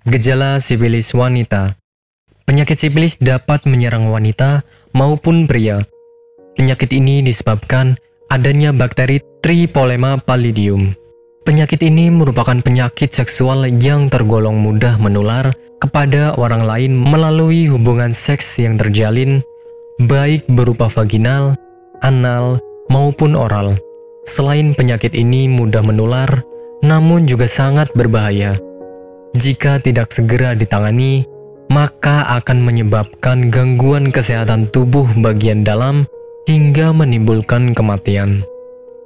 Gejala sifilis wanita. Penyakit sifilis dapat menyerang wanita maupun pria. Penyakit ini disebabkan adanya bakteri Tripolema pallidum. Penyakit ini merupakan penyakit seksual yang tergolong mudah menular kepada orang lain melalui hubungan seks yang terjalin, baik berupa vaginal, anal, maupun oral. Selain penyakit ini mudah menular, namun juga sangat berbahaya. Jika tidak segera ditangani, maka akan menyebabkan gangguan kesehatan tubuh bagian dalam hingga menimbulkan kematian.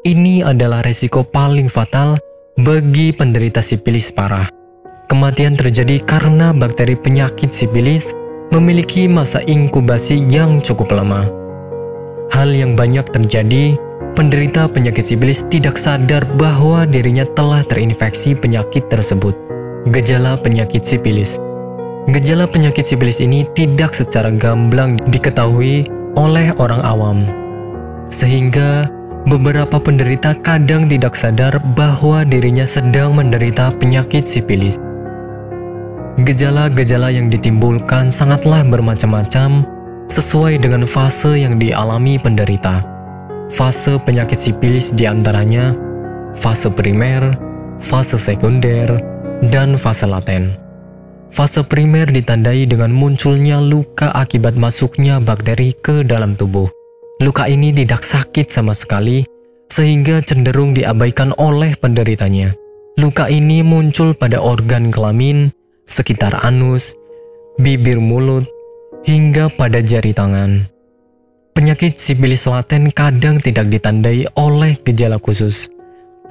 Ini adalah resiko paling fatal bagi penderita sifilis parah. Kematian terjadi karena bakteri penyakit sifilis memiliki masa inkubasi yang cukup lama. Hal yang banyak terjadi, penderita penyakit sifilis tidak sadar bahwa dirinya telah terinfeksi penyakit tersebut. Gejala penyakit sifilis. Gejala penyakit sifilis ini tidak secara gamblang diketahui oleh orang awam, sehingga beberapa penderita kadang tidak sadar bahwa dirinya sedang menderita penyakit sifilis. Gejala-gejala yang ditimbulkan sangatlah bermacam-macam sesuai dengan fase yang dialami penderita. Fase penyakit sifilis diantaranya fase primer, fase sekunder, dan fase laten. Fase primer ditandai dengan munculnya luka akibat masuknya bakteri ke dalam tubuh. Luka ini tidak sakit sama sekali, sehingga cenderung diabaikan oleh penderitanya. Luka ini muncul pada organ kelamin, sekitar anus, bibir mulut, hingga pada jari tangan. Penyakit sifilis laten kadang tidak ditandai oleh gejala khusus.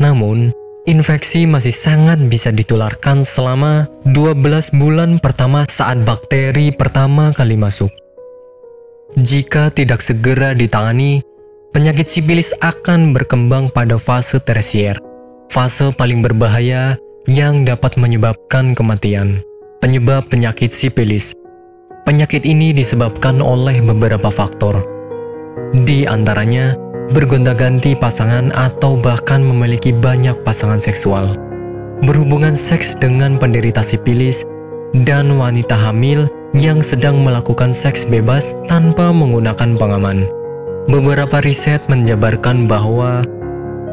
Namun, infeksi masih sangat bisa ditularkan selama 12 bulan pertama saat bakteri pertama kali masuk. Jika tidak segera ditangani, penyakit sifilis akan berkembang pada fase tersier, fase paling berbahaya yang dapat menyebabkan kematian. Penyebab penyakit sifilis. Penyakit ini disebabkan oleh beberapa faktor. Di antaranya, bergonta-ganti pasangan atau bahkan memiliki banyak pasangan seksual, berhubungan seks dengan penderita sifilis, dan wanita hamil yang sedang melakukan seks bebas tanpa menggunakan pengaman. Beberapa riset menjabarkan bahwa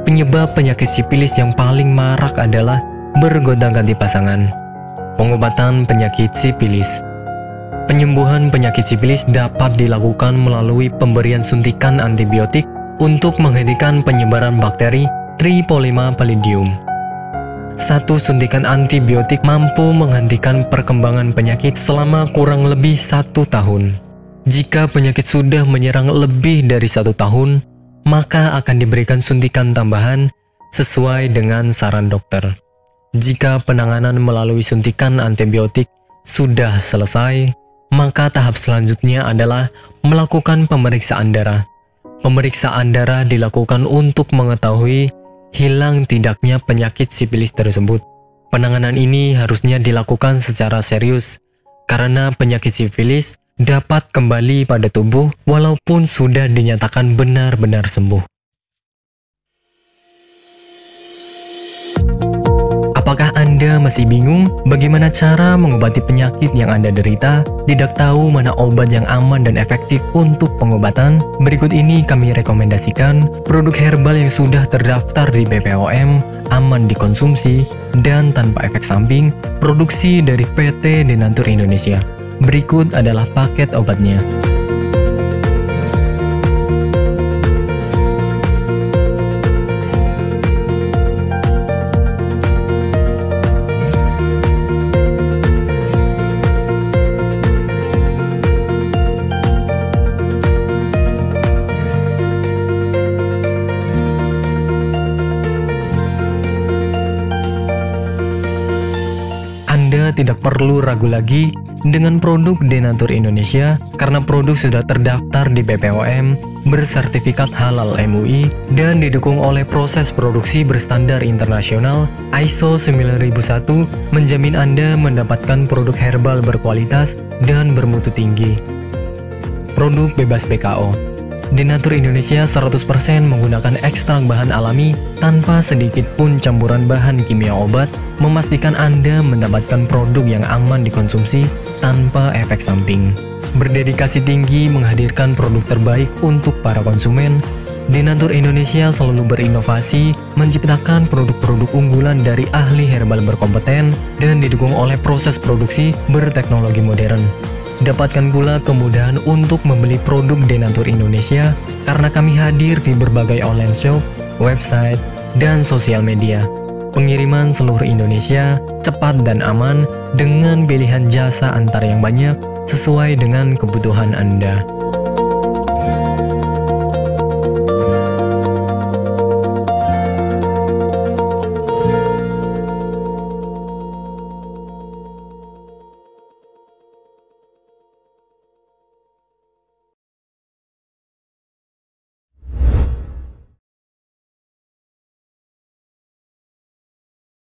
penyebab penyakit sifilis yang paling marak adalah bergonta-ganti pasangan. Pengobatan penyakit sifilis. Penyembuhan penyakit sifilis dapat dilakukan melalui pemberian suntikan antibiotik untuk menghentikan penyebaran bakteri Tripolema pallidum. Satu suntikan antibiotik mampu menghentikan perkembangan penyakit selama kurang lebih 1 tahun. Jika penyakit sudah menyerang lebih dari 1 tahun, maka akan diberikan suntikan tambahan sesuai dengan saran dokter. Jika penanganan melalui suntikan antibiotik sudah selesai, maka tahap selanjutnya adalah melakukan pemeriksaan darah. Pemeriksaan darah dilakukan untuk mengetahui hilang tidaknya penyakit sifilis tersebut. Penanganan ini harusnya dilakukan secara serius, karena penyakit sifilis dapat kembali pada tubuh walaupun sudah dinyatakan benar-benar sembuh. Apakah Anda masih bingung bagaimana cara mengobati penyakit yang Anda derita? Tidak tahu mana obat yang aman dan efektif untuk pengobatan? Berikut ini kami rekomendasikan produk herbal yang sudah terdaftar di BPOM, aman dikonsumsi, dan tanpa efek samping, produksi dari PT Denatur Indonesia. Berikut adalah paket obatnya. Anda tidak perlu ragu lagi dengan produk Denatur Indonesia karena produk sudah terdaftar di BPOM bersertifikat halal MUI, dan didukung oleh proses produksi berstandar internasional ISO 9001, menjamin Anda mendapatkan produk herbal berkualitas dan bermutu tinggi. Produk bebas BKO. Denatur Indonesia 100% menggunakan ekstrak bahan alami tanpa sedikit pun campuran bahan kimia obat, memastikan Anda mendapatkan produk yang aman dikonsumsi tanpa efek samping. Berdedikasi tinggi menghadirkan produk terbaik untuk para konsumen, Denatur Indonesia selalu berinovasi, menciptakan produk-produk unggulan dari ahli herbal berkompeten dan didukung oleh proses produksi berteknologi modern. Dapatkan pula kemudahan untuk membeli produk Denatur Indonesia karena kami hadir di berbagai online shop, website, dan sosial media. Pengiriman seluruh Indonesia cepat dan aman dengan pilihan jasa antar yang banyak sesuai dengan kebutuhan Anda.